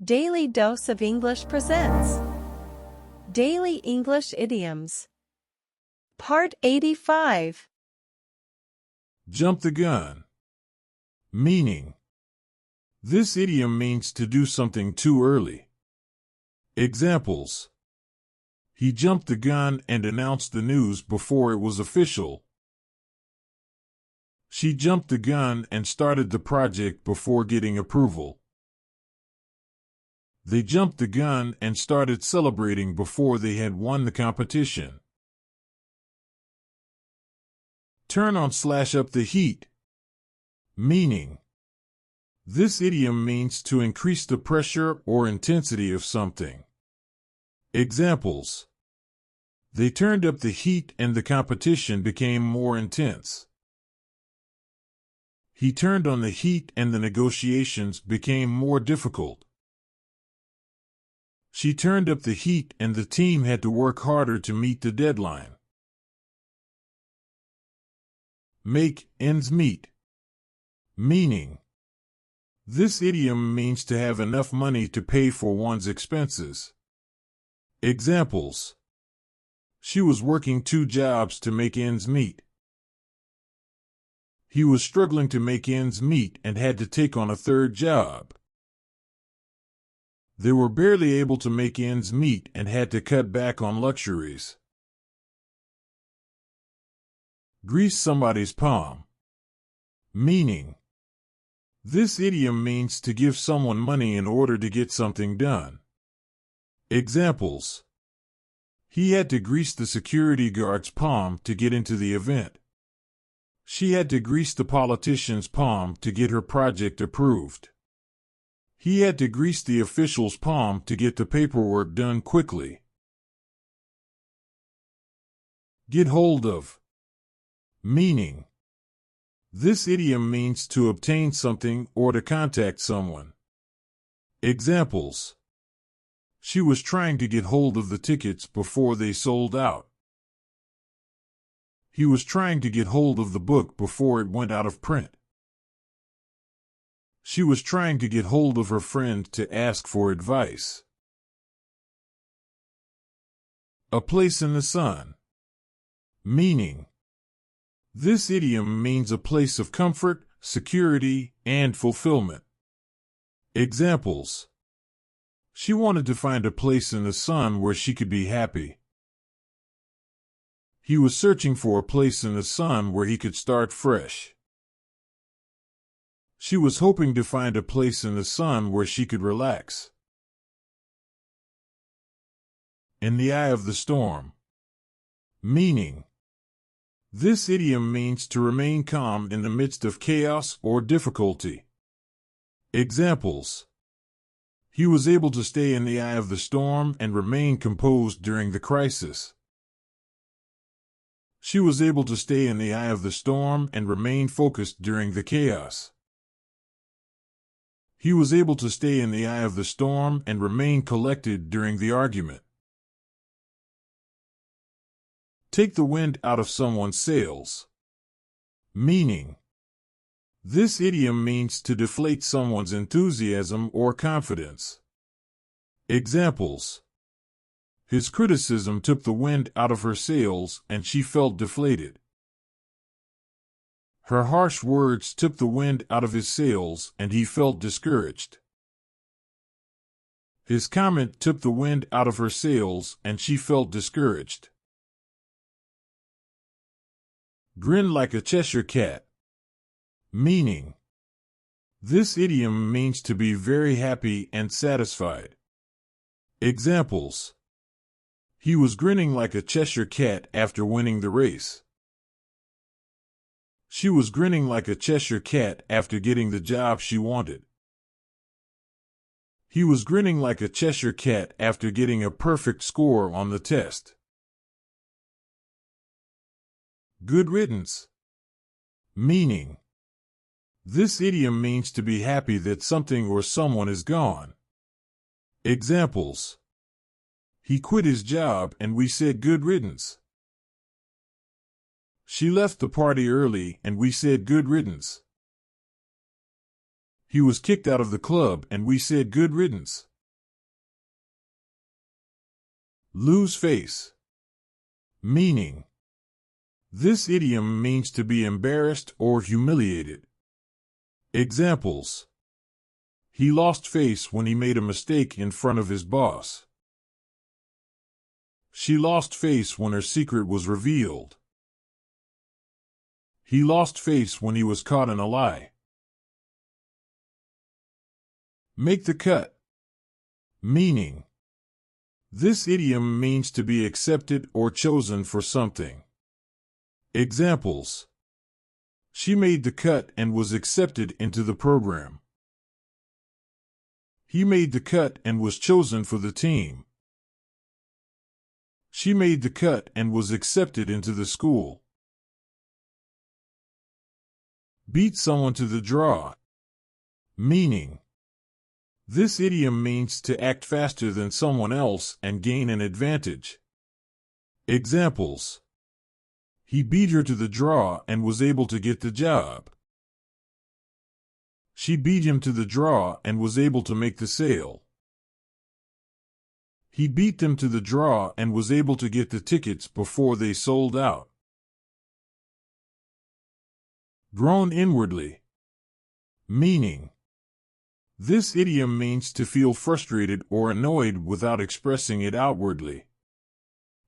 Daily Dose of English presents Daily English Idioms. Part 85. Jump the gun. Meaning. This idiom means to do something too early. Examples. He jumped the gun and announced the news before it was official. She jumped the gun and started the project before getting approval. They jumped the gun and started celebrating before they had won the competition. Turn on/up the heat. Meaning. This idiom means to increase the pressure or intensity of something. Examples. They turned up the heat and the competition became more intense. He turned on the heat and the negotiations became more difficult. She turned up the heat and the team had to work harder to meet the deadline. Make ends meet. Meaning. This idiom means to have enough money to pay for one's expenses. Examples. She was working 2 jobs to make ends meet. He was struggling to make ends meet and had to take on a 3rd job. They were barely able to make ends meet and had to cut back on luxuries. Grease somebody's palm. Meaning. This idiom means to give someone money in order to get something done. Examples. He had to grease the security guard's palm to get into the event. She had to grease the politician's palm to get her project approved. He had to grease the official's palm to get the paperwork done quickly. Get hold of. Meaning. This idiom means to obtain something or to contact someone. Examples. She was trying to get hold of the tickets before they sold out. He was trying to get hold of the book before it went out of print. She was trying to get hold of her friend to ask for advice. A place in the sun. Meaning. This idiom means a place of comfort, security, and fulfillment. Examples. She wanted to find a place in the sun where she could be happy. He was searching for a place in the sun where he could start fresh. She was hoping to find a place in the sun where she could relax. In the eye of the storm. Meaning. This idiom means to remain calm in the midst of chaos or difficulty. Examples. He was able to stay in the eye of the storm and remain composed during the crisis. She was able to stay in the eye of the storm and remain focused during the chaos. He was able to stay in the eye of the storm and remain collected during the argument. Take the wind out of someone's sails. Meaning. This idiom means to deflate someone's enthusiasm or confidence. Examples. His criticism took the wind out of her sails and she felt deflated. Her harsh words took the wind out of his sails and he felt discouraged. His comment took the wind out of her sails and she felt discouraged. Grin like a Cheshire cat. Meaning. This idiom means to be very happy and satisfied. Examples. He was grinning like a Cheshire cat after winning the race. She was grinning like a Cheshire cat after getting the job she wanted. He was grinning like a Cheshire cat after getting a perfect score on the test. Good riddance. Meaning. This idiom means to be happy that something or someone is gone. Examples. He quit his job and we said good riddance. She left the party early and we said good riddance. He was kicked out of the club and we said good riddance. Lose face. Meaning. This idiom means to be embarrassed or humiliated. Examples. He lost face when he made a mistake in front of his boss. She lost face when her secret was revealed. He lost face when he was caught in a lie. Make the cut. Meaning. This idiom means to be accepted or chosen for something. Examples. She made the cut and was accepted into the program. He made the cut and was chosen for the team. She made the cut and was accepted into the school. Beat someone to the draw. Meaning. This idiom means to act faster than someone else and gain an advantage. Examples. He beat her to the draw and was able to get the job. She beat him to the draw and was able to make the sale. He beat them to the draw and was able to get the tickets before they sold out. Groan inwardly. Meaning. This idiom means to feel frustrated or annoyed without expressing it outwardly.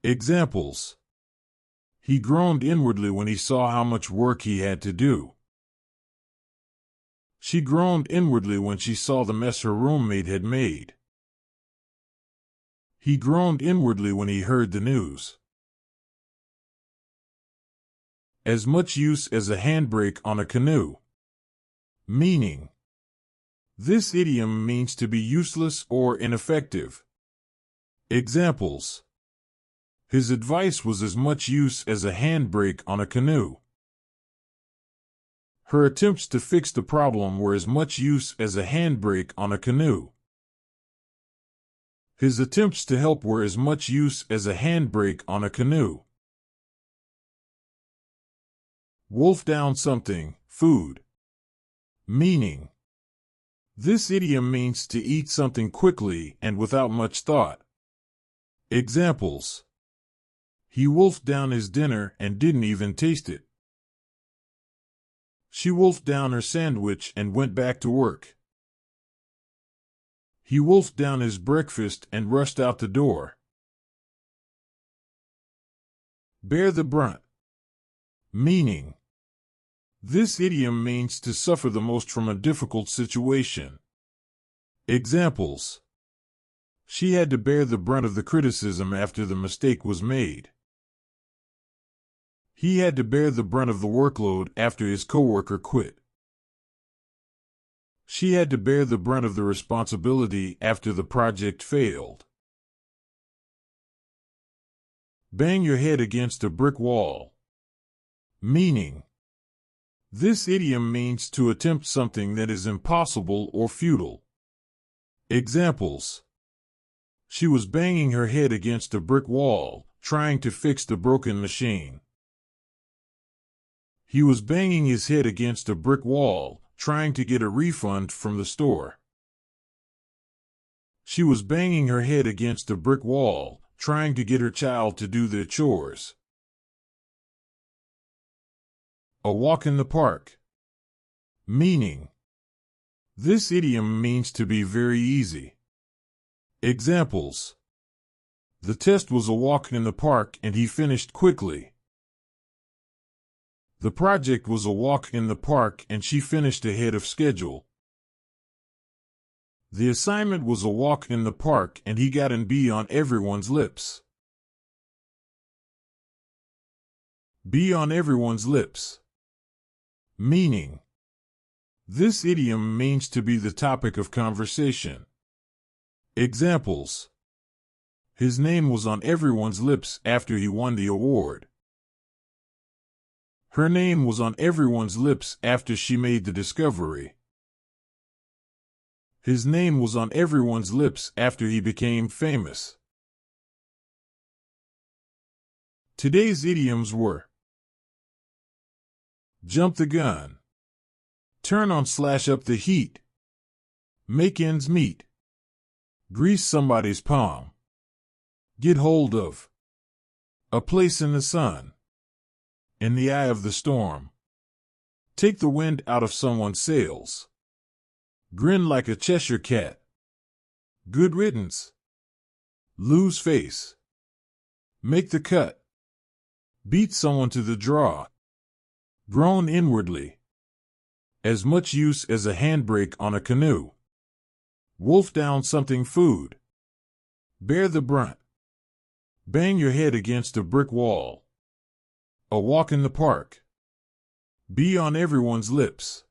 Examples. He groaned inwardly when he saw how much work he had to do. She groaned inwardly when she saw the mess her roommate had made. He groaned inwardly when he heard the news. As much use as a handbrake on a canoe. Meaning. This idiom means to be useless or ineffective. Examples. His advice was as much use as a handbrake on a canoe. Her attempts to fix the problem were as much use as a handbrake on a canoe. His attempts to help were as much use as a handbrake on a canoe. Wolf down something, food. Meaning. This idiom means to eat something quickly and without much thought. Examples. He wolfed down his dinner and didn't even taste it. She wolfed down her sandwich and went back to work. He wolfed down his breakfast and rushed out the door. Bear the brunt. Meaning. This idiom means to suffer the most from a difficult situation. Examples. She had to bear the brunt of the criticism after the mistake was made. He had to bear the brunt of the workload after his coworker quit. She had to bear the brunt of the responsibility after the project failed. Bang your head against a brick wall. Meaning. This idiom means to attempt something that is impossible or futile. Examples. She was banging her head against a brick wall, trying to fix the broken machine. He was banging his head against a brick wall, trying to get a refund from the store. She was banging her head against a brick wall, trying to get her child to do their chores. A walk in the park. Meaning. This idiom means to be very easy. Examples. The test was a walk in the park and he finished quickly. The project was a walk in the park and she finished ahead of schedule. The assignment was a walk in the park and he got an B on everyone's lips. Be on everyone's lips. Meaning. This idiom means to be the topic of conversation. Examples. His name was on everyone's lips after he won the award. Her name was on everyone's lips after she made the discovery. His name was on everyone's lips after he became famous. Today's idioms were: jump the gun, turn on/up the heat, Make ends meet. Grease somebody's palm. Get hold of. A place in the sun. In the eye of the storm. Take the wind out of someone's sails. Grin like a Cheshire cat. Good riddance. Lose face. Make the cut. Beat someone to the draw. Groan inwardly. As much use as a handbrake on a canoe. Wolf down something food. Bear the brunt. Bang your head against a brick wall. A walk in the park. Be on everyone's lips.